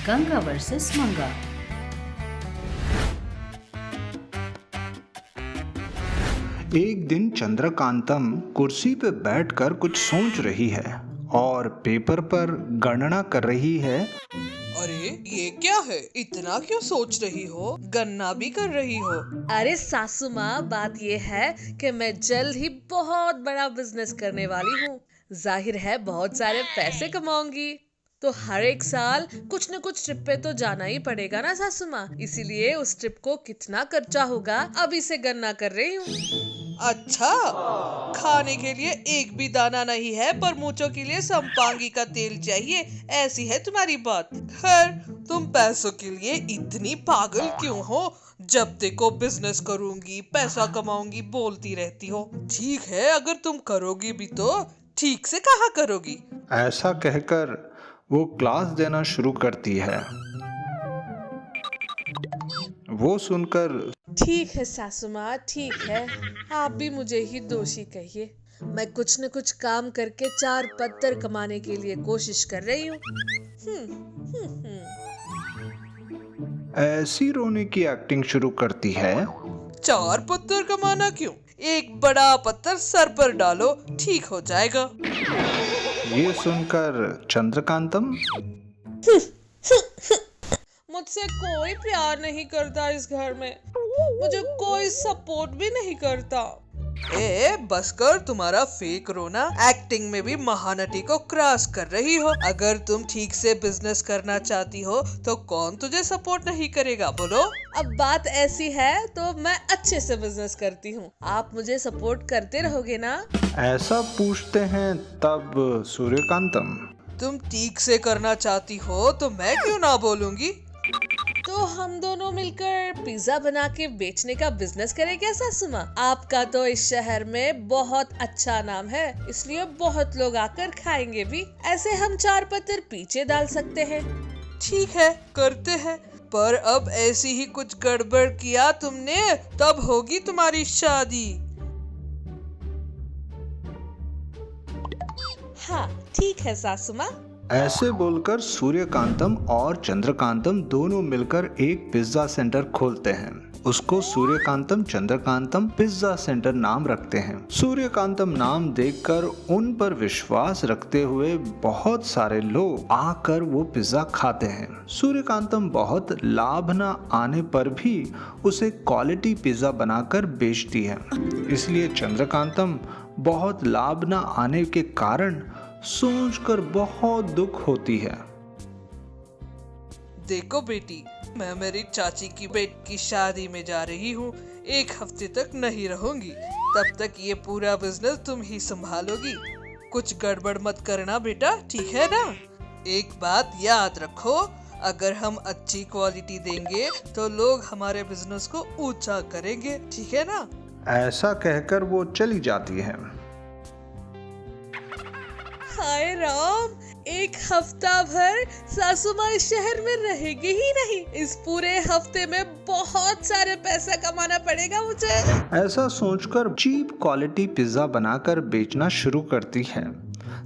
Ganga versus मंगा। एक दिन चंद्रकांतम कुर्सी पे बैठकर कुछ सोच रही है और पेपर पर गणना कर रही है। अरे ये क्या है? इतना क्यों सोच रही हो? गन्ना भी कर रही हो? अरे सासू माँ, बात ये है कि मैं जल्द ही बहुत बड़ा बिजनेस करने वाली हूँ। जाहिर है बहुत सारे पैसे कमाऊंगी, तो हर एक साल कुछ न कुछ ट्रिप पे तो जाना ही पड़ेगा ना सासू माँ। इसीलिए उस ट्रिप को कितना खर्चा होगा अभी से गणना कर रही हूँ। अच्छा, खाने के लिए एक भी दाना नहीं है पर मूंछों के लिए संपांगी का तेल चाहिए, ऐसी है तुम्हारी बात। खैर, तुम पैसों के लिए इतनी पागल क्यों हो? जब देखो बिजनेस करूंगी, पैसा कमाऊंगी बोलती रहती हो। ठीक है, अगर तुम करोगी भी तो ठीक से कहाँ करोगी? ऐसा कहकर वो क्लास देना शुरू करती है। वो सुनकर ठीक है सासू माँ, ठीक है, आप भी मुझे ही दोषी कहिए। मैं कुछ न कुछ काम करके 4 पत्तर कमाने के लिए कोशिश कर रही हूँ। ऐसी रोने की एक्टिंग शुरू करती है। 4 पत्थर कमाना क्यों? एक बड़ा पत्थर सर पर डालो, ठीक हो जाएगा। ये सुनकर चंद्रकांतम मुझसे कोई प्यार नहीं करता इस घर में, मुझे कोई सपोर्ट भी नहीं करता। बस कर तुम्हारा फेक रोना। एक्टिंग में भी महानटी को क्रॉस कर रही हो। अगर तुम ठीक से बिजनेस करना चाहती हो तो कौन तुझे सपोर्ट नहीं करेगा, बोलो? अब बात ऐसी है तो मैं अच्छे से बिजनेस करती हूँ, आप मुझे सपोर्ट करते रहोगे ना? ऐसा पूछते हैं तब सूर्यकांतम तुम ठीक से करना चाहती हो तो मैं क्यों ना बोलूंगी? तो हम दोनों मिलकर पिज्जा बना के बेचने का बिजनेस करें क्या सासू माँ? आपका तो इस शहर में बहुत अच्छा नाम है, इसलिए बहुत लोग आकर खाएंगे भी। ऐसे हम 4 पत्थर पीछे डाल सकते हैं। ठीक है, करते हैं, पर अब ऐसी ही कुछ गड़बड़ किया तुमने तब होगी तुम्हारी शादी। हाँ ठीक है सासू माँ। ऐसे बोलकर सूर्यकांतम और चंद्रकांतम दोनों मिलकर एक पिज्जा सेंटर खोलते हैं। उसको सूर्यकांतम चंद्रकांतम पिज्जा सेंटर नाम रखते हैं। सूर्यकांतम नाम देखकर उन पर विश्वास रखते हुए बहुत सारे लोग आकर वो पिज्जा खाते हैं। सूर्यकांतम बहुत लाभ न आने पर भी उसे क्वालिटी पिज्जा बनाकर बेचती है। इसलिए चंद्रकांतम बहुत लाभ न आने के कारण सोचकर बहुत दुख होती है। देखो बेटी, मैं मेरी चाची की बेटी की शादी में जा रही हूँ। 1 हफ्ते तक नहीं रहूंगी, तब तक ये पूरा बिजनेस तुम ही संभालोगी। कुछ गड़बड़ मत करना बेटा, ठीक है ना? एक बात याद रखो, अगर हम अच्छी क्वालिटी देंगे तो लोग हमारे बिजनेस को ऊंचा करेंगे, ठीक है ना? ऐसा कहकर वो चली जाती है। हाय राम, 1 हफ्ता भर सासू माँ इस शहर में रहेगी ही नहीं। इस पूरे हफ्ते में बहुत सारे पैसा कमाना पड़ेगा मुझे। ऐसा सोचकर चीप क्वालिटी पिज्जा बनाकर बेचना शुरू करती है।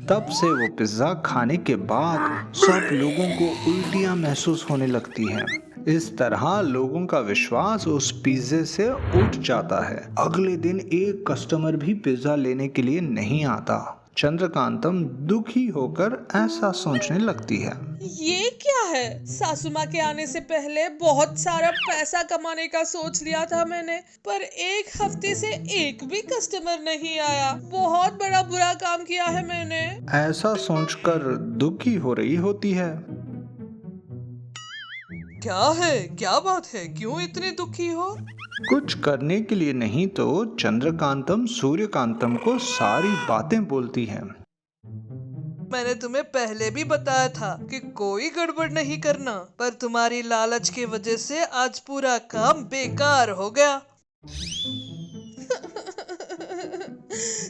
तब से वो पिज्जा खाने के बाद सब लोगों को उल्टियां महसूस होने लगती हैं। इस तरह लोगों का विश्वास उस पिज्जे से उठ जाता है। अगले दिन एक कस्टमर भी पिज्जा लेने के लिए नहीं आता। चंद्रकांतम दुखी होकर ऐसा सोचने लगती है, ये क्या है? सासू माँ के आने से पहले बहुत सारा पैसा कमाने का सोच लिया था मैंने, पर 1 हफ्ते से एक भी कस्टमर नहीं आया। बहुत बड़ा बुरा काम किया है मैंने। ऐसा सोचकर दुखी हो रही होती है। क्या है, क्या बात है, क्यों इतने दुखी हो? कुछ करने के लिए नहीं तो चंद्रकांतम सूर्यकांतम को सारी बातें बोलती है। मैंने तुम्हें पहले भी बताया था कि कोई गड़बड़ नहीं करना, पर तुम्हारी लालच की वजह से आज पूरा काम बेकार हो गया।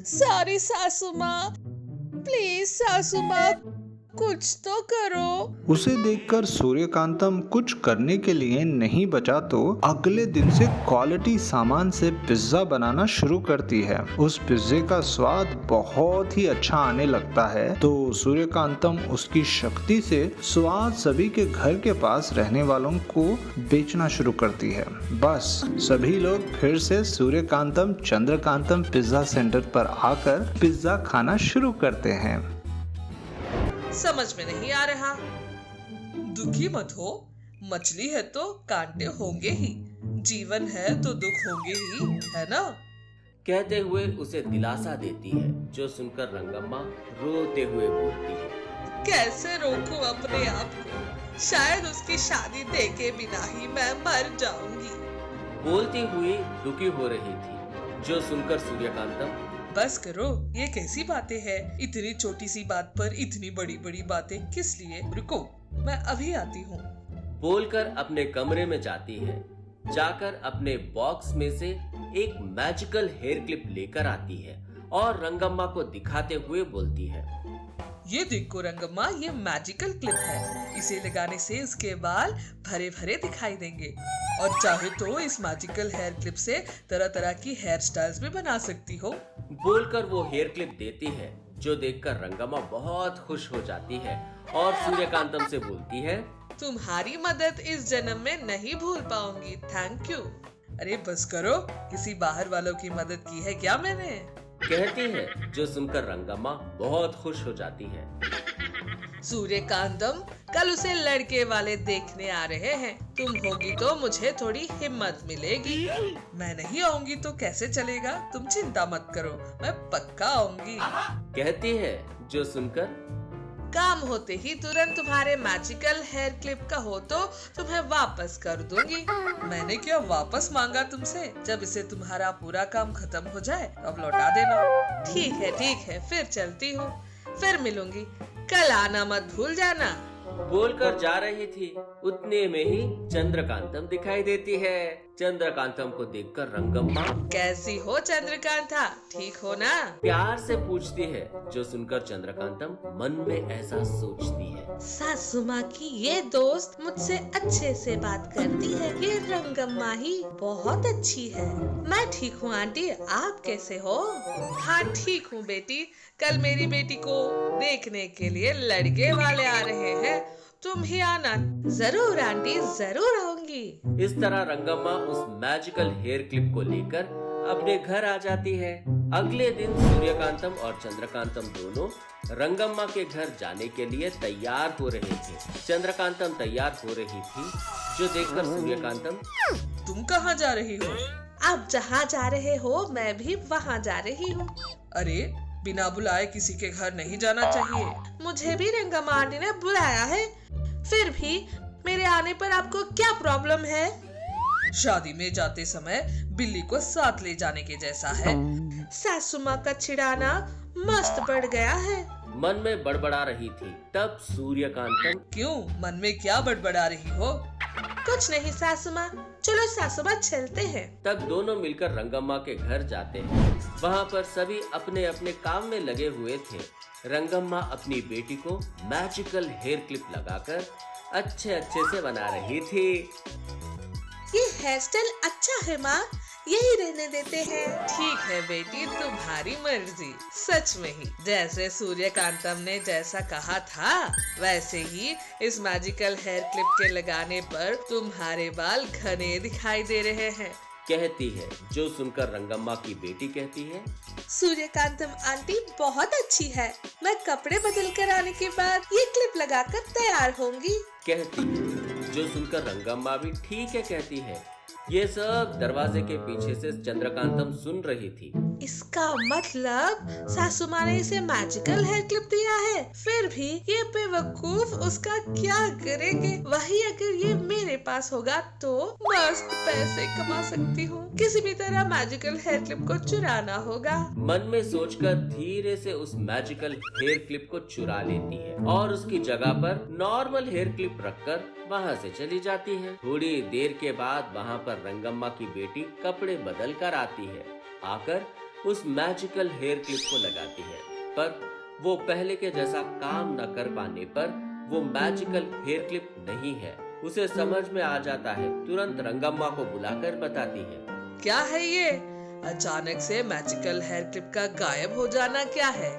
सॉरी सासू माँ, प्लीज सासू माँ, कुछ तो करो। उसे देखकर सूर्यकांतम कुछ करने के लिए नहीं बचा तो अगले दिन से क्वालिटी सामान से पिज्जा बनाना शुरू करती है। उस पिज्जे का स्वाद बहुत ही अच्छा आने लगता है तो सूर्यकांतम उसकी शक्ति से स्वाद सभी के घर के पास रहने वालों को बेचना शुरू करती है। बस सभी लोग फिर से सूर्यकांतम चंद्रकांतम पिज्जा सेंटर पर आकर पिज्जा खाना शुरू करते हैं। समझ में नहीं आ रहा। दुखी मत हो, मछली है तो कांटे होंगे ही, जीवन है तो दुख होंगे ही, है ना? कहते हुए उसे दिलासा देती है, जो सुनकर रंगम्मा रोते हुए बोलती है, कैसे रोकूं अपने आप को? शायद उसकी शादी देखे बिना ही मैं मर जाऊंगी। बोलती हुई दुखी हो रही थी, जो सुनकर सूर्यकांतम, बस करो, ये कैसी बातें हैं? इतनी छोटी सी बात पर इतनी बड़ी बड़ी बातें किस लिए? रुको, मैं अभी आती हूँ। बोलकर अपने कमरे में जाती है। जाकर अपने बॉक्स में से एक मैजिकल हेयर क्लिप लेकर आती है और रंगम्मा को दिखाते हुए बोलती है, ये देखो रंगम्मा, ये मैजिकल क्लिप है। इसे लगाने से इसके बाल भरे भरे दिखाई देंगे और चाहे तो इस मैजिकल हेयर क्लिप से तरह तरह की हेयर स्टाइल्स भी बना सकती हो। बोलकर वो हेयर क्लिप देती है, जो देखकर रंगम्मा बहुत खुश हो जाती है और सूर्यकांतम से बोलती है, तुम्हारी मदद इस जन्म में नहीं भूल पाऊंगी, थैंक यू। अरे बस करो, किसी बाहर वालों की मदद की है क्या मैंने? कहती है, जो सुनकर रंगम्मा बहुत खुश हो जाती है। सूर्यकांतम, कल उसे लड़के वाले देखने आ रहे हैं। तुम होगी तो मुझे थोड़ी हिम्मत मिलेगी। मैं नहीं आऊंगी तो कैसे चलेगा? तुम चिंता मत करो, मैं पक्का आऊंगी। कहती है, जो सुनकर, काम होते ही तुरंत तुम्हारे मैजिकल हेयर क्लिप का हो तो तुम्हें वापस कर दूंगी। मैंने क्या वापस मांगा तुमसे? जब इसे तुम्हारा पूरा काम खत्म हो जाए तब लौटा देना। ठीक है, फिर चलती हूँ, फिर मिलूंगी। कल आना मत भूल जाना। बोलकर जा रही थी, उतने में ही चंद्रकांतम दिखाई देती है। चंद्रकांतम को देखकर रंगम्मा, कैसी हो चंद्रकांता, ठीक हो ना? प्यार से पूछती है, जो सुनकर चंद्रकांतम मन में ऐसा सोचती है, सासू माँ की ये दोस्त मुझसे अच्छे से बात करती है। ये रंगम्मा ही बहुत अच्छी है। मैं ठीक हूँ आंटी, आप कैसे हो? हाँ ठीक हूँ बेटी। कल मेरी बेटी को देखने के लिए लड़के वाले आ रहे हैं, तुम भी आना। जरूर आंटी, जरूर आऊंगी। इस तरह रंगम्मा उस मैजिकल हेयर क्लिप को लेकर अपने घर आ जाती है। अगले दिन सूर्यकांतम और चंद्रकांतम दोनों रंगम्मा के घर जाने के लिए तैयार हो रहे थे। चंद्रकांतम तैयार हो रही थी, जो देखकर सूर्यकांतम, तुम कहाँ जा रही हो? आप जहाँ जा रहे हो मैं भी वहाँ जा रही हूँ। अरे बिना बुलाए किसी के घर नहीं जाना चाहिए। मुझे भी रंगम्मा आंटी ने बुलाया है, फिर भी मेरे आने पर आपको क्या प्रॉब्लम है? शादी में जाते समय बिल्ली को साथ ले जाने के जैसा है। सासू माँ का छिड़ाना मस्त बढ़ गया है। मन में बड़बड़ा रही थी। तब सूर्यकांतम, क्यों, मन में क्या बड़बड़ा रही हो? कुछ नहीं सासू माँ, चलो सासू माँ चलते हैं। तब दोनों मिलकर रंगम्मा के घर जाते हैं। वहाँ पर सभी अपने अपने काम में लगे हुए थे। रंगम्मा अपनी बेटी को मैजिकल हेयर क्लिप लगाकर अच्छे से बना रही थी। ये हेयर स्टाइल अच्छा है माँ, यही रहने देते हैं। ठीक है बेटी, तुम्हारी मर्जी। सच में ही जैसे सूर्यकांतम ने जैसा कहा था वैसे ही इस मैजिकल हेयर क्लिप के लगाने पर तुम्हारे बाल घने दिखाई दे रहे हैं। कहती है, जो सुनकर रंगम्मा की बेटी कहती है, सूर्यकांतम आंटी बहुत अच्छी है। मैं कपड़े बदल कर आने के बाद ये क्लिप लगाकर तैयार होंगी। कहती है, जो सुनकर रंगम्मा भी ठीक है कहती है। ये सब दरवाजे के पीछे से चंद्रकांतम सुन रही थी। इसका मतलब सासू माँ ने इसे मैजिकल हेयर क्लिप दिया है, फिर भी ये बेवकूफ उसका क्या करेंगे? वही अगर ये मेरे पास होगा तो मस्त पैसे कमा सकती हूँ। किसी भी तरह मैजिकल हेयर क्लिप को चुराना होगा। मन में सोचकर धीरे से उस मैजिकल हेयर क्लिप को चुरा लेती है और उसकी जगह पर नॉर्मल हेयर क्लिप रखकर वहाँ से चली जाती है। थोड़ी देर के बाद वहाँ पर रंगम्मा की बेटी कपड़े बदल कर आती है। आकर उस मैजिकल हेयर क्लिप को लगाती है, पर वो पहले के जैसा काम न कर पाने पर वो मैजिकल हेयर क्लिप नहीं है। उसे समझ में आ जाता है, तुरंत रंगम्मा को बुलाकर बताती है। क्या है ये? अचानक से मैजिकल हेयर क्लिप का गायब हो जाना क्या है?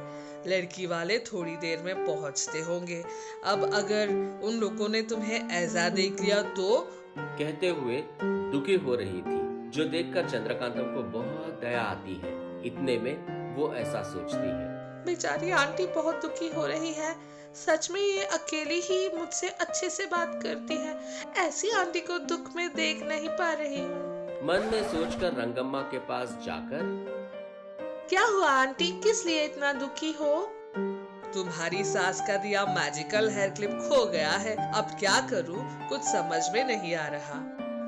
लड़की वाले थोड़ी देर में पहुंचते होंगे। अब अगर उन लोगों ने तुम्हें ऐसा देख लिया तो? कहते हुए दुखी हो रही थी, जो देखकर चंद्रकांतम को बहुत दया आती है। इतने में वो ऐसा सोचती है, बेचारी आंटी बहुत दुखी हो रही है। सच में ये अकेली ही मुझसे अच्छे से बात करती है। ऐसी आंटी को दुख में देख नहीं पा रही हूँ। मन में सोचकर रंगम्मा के पास जाकर, क्या हुआ आंटी, किस लिए इतना दुखी हो? तुम्हारी सास का दिया मैजिकल हेयर क्लिप खो गया है। अब क्या करूं, कुछ समझ में नहीं आ रहा।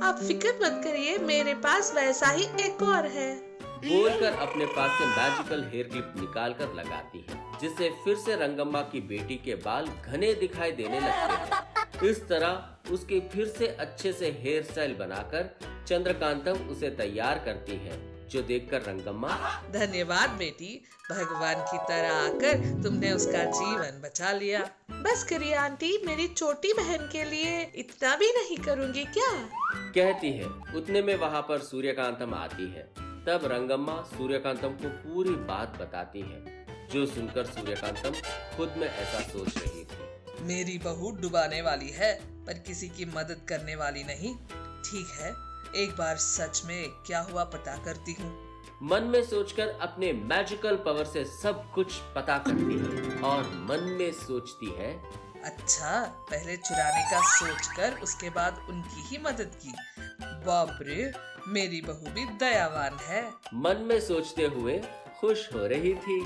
आप फिक्र मत करिए, मेरे पास वैसा ही एक और है। बोलकर अपने पास से मैजिकल हेयर क्लिप निकाल कर लगाती है, जिससे फिर से रंगम्मा की बेटी के बाल घने दिखाई देने लगते हैं। इस तरह उसकी फिर से अच्छे से हेयर स्टाइल बनाकर चंद्रकांतम उसे तैयार करती है, जो देखकर रंगम्मा, धन्यवाद बेटी, भगवान की तरह आकर तुमने उसका जीवन बचा लिया। बस करिए आंटी, मेरी छोटी बहन के लिए इतना भी नहीं करूँगी क्या? कहती है। उतने में वहाँ पर सूर्यकांतम आती है। तब रंगम्मा सूर्यकांतम को पूरी बात बताती है, जो सुनकर सूर्यकांतम खुद में ऐसा सोच रही थी। मेरी बहू डुबाने वाली है, पर किसी की मदद करने वाली नहीं। ठीक है, एक बार सच में क्या हुआ पता करती हूँ। मन में सोचकर अपने मैजिकल पावर से सब कुछ पता करती है और मन में सोचती है, अच्छा, पहले चुराने का सोचकर उसके बाद उनकी ही मदद की। बाप रे, मेरी बहू भी दयावान है। मन में सोचते हुए खुश हो रही थी।